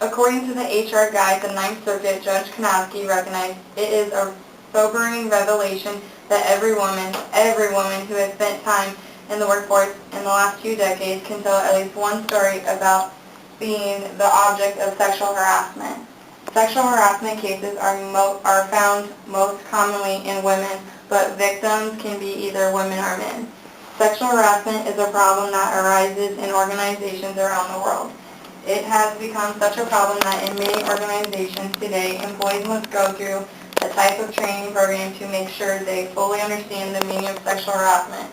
According to the HR Guide, the Ninth Circuit, Judge Kanowski recognized it is a sobering revelation that every woman who has spent time in the workforce in the last 2 decades can tell at least one story about being the object of sexual harassment. Sexual harassment cases are found most commonly in women, but victims can be either women or men. Sexual harassment is a problem that arises in organizations around the world. It has become such a problem that in many organizations today, employees must go through a type of training program to make sure they fully understand the meaning of sexual harassment.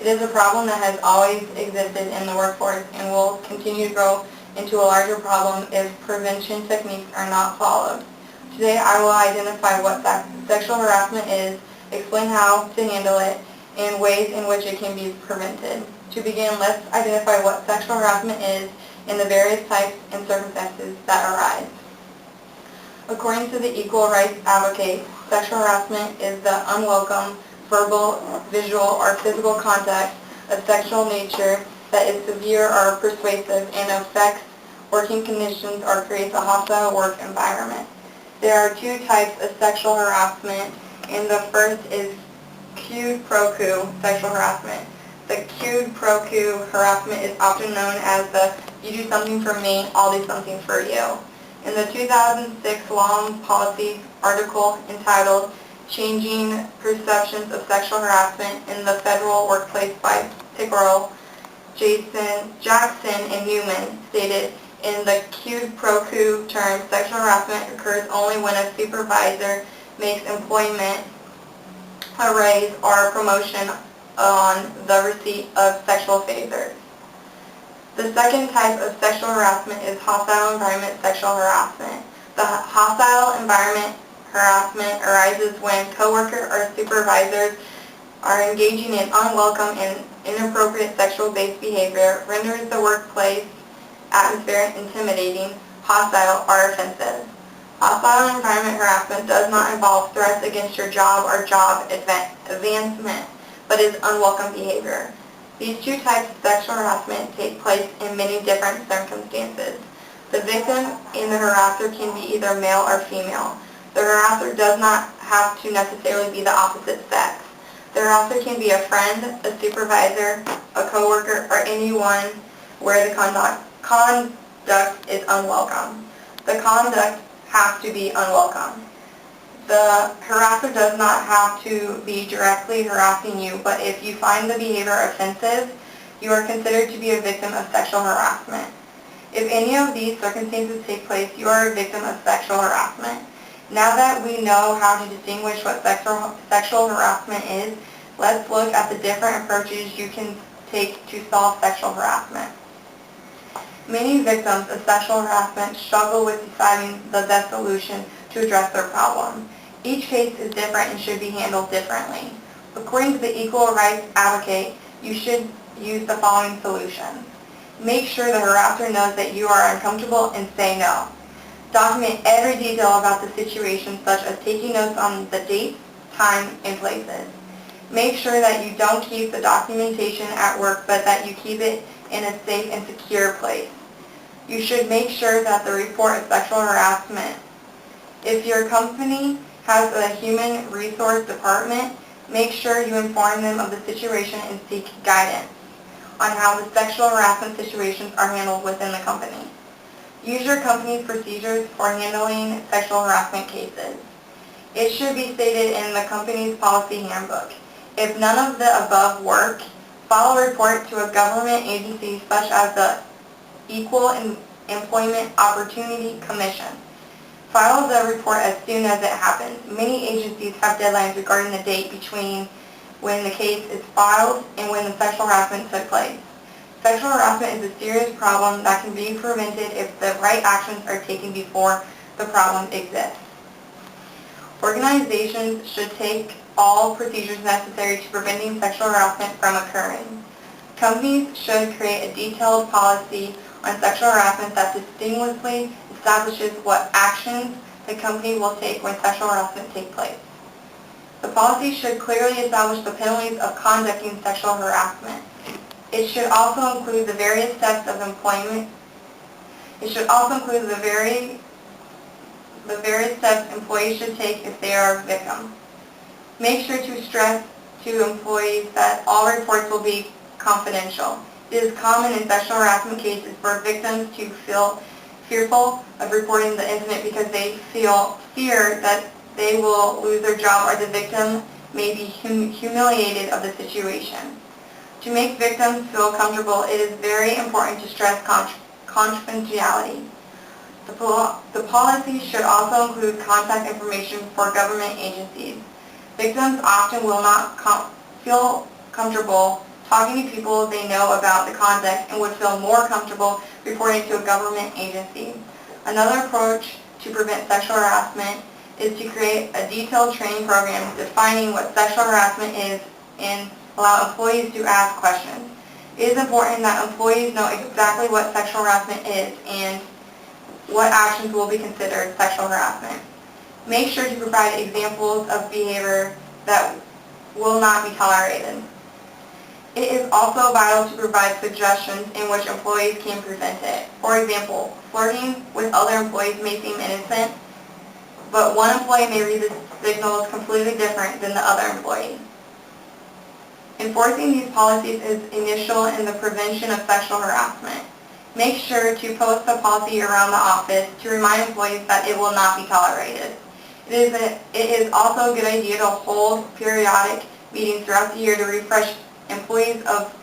It is a problem that has always existed in the workforce and will continue to grow into a larger problem if prevention techniques are not followed. Today I will identify what sexual harassment is, explain how to handle it, and ways in which it can be prevented. To begin, let's identify what sexual harassment is and the various types and circumstances that arise. According to the Equal Rights Advocate, sexual harassment is the unwelcome verbal, visual, or physical contact of sexual nature that is severe or pervasive and affects working conditions or creates a hostile work environment. There are 2 types of sexual harassment, and the first is quid pro quo sexual harassment. The quid pro quo harassment is often known as the "you do something for me, I'll do something for you." In the 2006 Long Policy article entitled "Changing Perceptions of Sexual Harassment in the Federal Workplace" by Pickrell, Jackson, and Newman, stated, in the quid pro quo term, sexual harassment occurs only when a supervisor makes employment, a raise, or a promotion on the receipt of sexual favors. The second type of sexual harassment is hostile environment sexual harassment. The hostile environment harassment arises when coworkers or supervisors are engaging in unwelcome and inappropriate sexual-based behavior, renders the workplace atmosphere intimidating, hostile, or offensive. Hostile environment harassment does not involve threats against your job or job advancement, but is unwelcome behavior. These 2 types of sexual harassment take place in many different circumstances. The victim and the harasser can be either male or female. The harasser does not have to necessarily be the opposite sex. The harasser can be a friend, a supervisor, a coworker, or anyone where the conduct is unwelcome. The conduct has to be unwelcome. The harasser does not have to be directly harassing you, but if you find the behavior offensive, you are considered to be a victim of sexual harassment. If any of these circumstances take place, you are a victim of sexual harassment. Now that we know how to distinguish what sexual harassment is, let's look at the different approaches you can take to solve sexual harassment. Many victims of sexual harassment struggle with deciding the best solution to address their problem. Each case is different and should be handled differently. According to the Equal Rights Advocate, you should use the following solutions. Make sure the harasser knows that you are uncomfortable and say no. Document every detail about the situation, such as taking notes on the dates, time, and places. Make sure that you don't keep the documentation at work, but that you keep it in a safe and secure place. You should make sure that the report of sexual harassment. If your company has a human resource department, make sure you inform them of the situation and seek guidance on how the sexual harassment situations are handled within the company. Use your company's procedures for handling sexual harassment cases. It should be stated in the company's policy handbook. If none of the above work, file a report to a government agency such as the Equal Employment Opportunity Commission. File the report as soon as it happens. Many agencies have deadlines regarding the date between when the case is filed and when the sexual harassment took place. Sexual harassment is a serious problem that can be prevented if the right actions are taken before the problem exists. Organizations should take all procedures necessary to preventing sexual harassment from occurring. Companies should create a detailed policy on sexual harassment that distinctly establishes what actions the company will take when sexual harassment takes place. The policy should clearly establish the penalties of conducting sexual harassment. It should also include the various steps of employment It should also include the various steps employees should take if they are a victim. Make sure to stress to employees that all reports will be confidential. It is common in sexual harassment cases for victims to feel fearful of reporting the incident because they fear that they will lose their job or the victim may be humiliated of the situation. To make victims feel comfortable, it is very important to stress confidentiality. The policy should also include contact information for government agencies. Victims often will not feel comfortable talking to people they know about the context and would feel more comfortable reporting to a government agency. Another approach to prevent sexual harassment is to create a detailed training program defining what sexual harassment is and allow employees to ask questions. It is important that employees know exactly what sexual harassment is and what actions will be considered sexual harassment. Make sure to provide examples of behavior that will not be tolerated. It is also vital to provide suggestions in which employees can prevent it. For example, flirting with other employees may seem innocent, but one employee may read the signals completely different than the other employee. Enforcing these policies is initial in the prevention of sexual harassment. Make sure to post the policy around the office to remind employees that it will not be tolerated. It is also a good idea to hold periodic meetings throughout the year to refresh employees of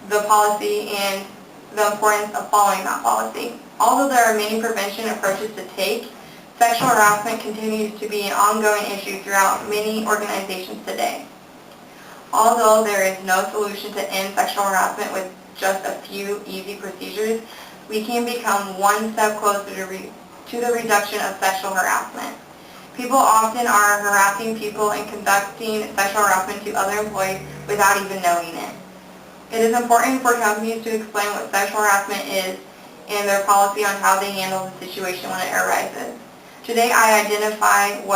the policy and the importance of following that policy. Although there are many prevention approaches to take, sexual harassment continues to be an ongoing issue throughout many organizations today. Although there is no solution to end sexual harassment with just a few easy procedures, we can become one step closer to the reduction of sexual harassment. People often are harassing people and conducting sexual harassment to other employees without even knowing it. It is important for companies to explain what sexual harassment is and their policy on how they handle the situation when it arises. Today I identify what